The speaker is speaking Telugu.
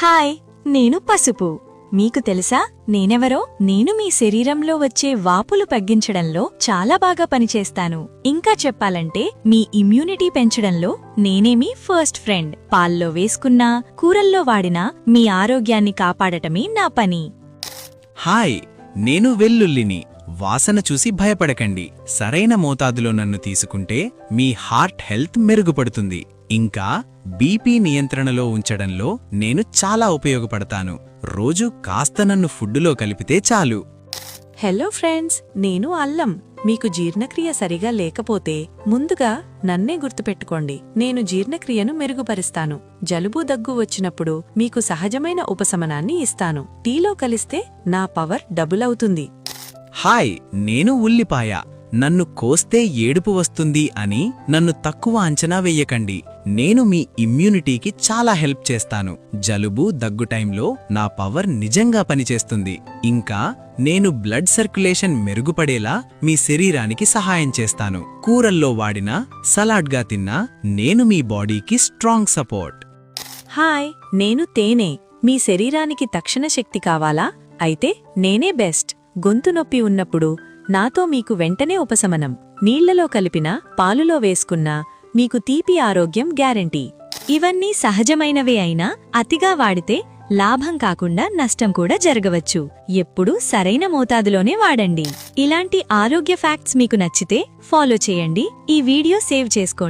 హాయ్, నేను పసుపు. మీకు తెలుసా నేనెవరో? నేను మీ శరీరంలో వచ్చే వాపులు తగ్గించడంలో చాలా బాగా పనిచేస్తాను. ఇంకా చెప్పాలంటే మీ ఇమ్యూనిటీ పెంచడంలో నేనే మీ ఫస్ట్ ఫ్రెండ్. పాల్లో వేసుకున్నా, కూరల్లో వాడినా మీ ఆరోగ్యాన్ని కాపాడటమే నా పని. హాయ్, నేను వెల్లుల్లిని. వాసన చూసి భయపడకండి. సరైన మోతాదులో నన్ను తీసుకుంటే మీ హార్ట్ హెల్త్ మెరుగుపడుతుంది. ఇంకా బీపీ నియంత్రణలో ఉంచడంలో నేను చాలా ఉపయోగపడతాను. రోజు కాస్త నన్ను ఫుడ్డులో కలిపితే చాలు. హలో ఫ్రెండ్స్, నేను అల్లం. మీకు జీర్ణక్రియ సరిగా లేకపోతే ముందుగా నన్నే గుర్తుపెట్టుకోండి. నేను జీర్ణక్రియను మెరుగుపరుస్తాను. జలుబు దగ్గు వచ్చినప్పుడు మీకు సహజమైన ఉపశమనాన్ని ఇస్తాను. టీలో కలిస్తే నా పవర్ డబుల్ అవుతుంది. హాయ్, నేను ఉల్లిపాయ. నన్ను కోస్తే ఏడుపు వస్తుంది అని నన్ను తక్కువ అంచనా వెయ్యకండి. నేను మీ ఇమ్యూనిటీకి చాలా హెల్ప్ చేస్తాను. జలుబు దగ్గు టైంలో నా పవర్ నిజంగా పనిచేస్తుంది. ఇంకా నేను బ్లడ్ సర్క్యులేషన్ మెరుగుపడేలా మీ శరీరానికి సహాయం చేస్తాను. కూరల్లో వాడినా, సలాడ్గా తిన్నా నేను మీ బాడీకి స్ట్రాంగ్ సపోర్ట్. హాయ్, నేను తేనె. మీ శరీరానికి తక్షణ శక్తి కావాలా? అయితే నేనే బెస్ట్. గొంతు నొప్పి ఉన్నప్పుడు నాతో మీకు వెంటనే ఉపశమనం. నీళ్లలో కలిపినా, పాలులో వేసుకున్నా మీకు తీపి ఆరోగ్యం గ్యారంటీ. ఇవన్నీ సహజమైనవే అయినా అతిగా వాడితే లాభం కాకుండా నష్టం కూడా జరగవచ్చు. ఎప్పుడూ సరైన మోతాదులోనే వాడండి. ఇలాంటి ఆరోగ్య ఫ్యాక్ట్స్ మీకు నచ్చితే ఫాలో చేయండి. ఈ వీడియో సేవ్ చేసుకోండి.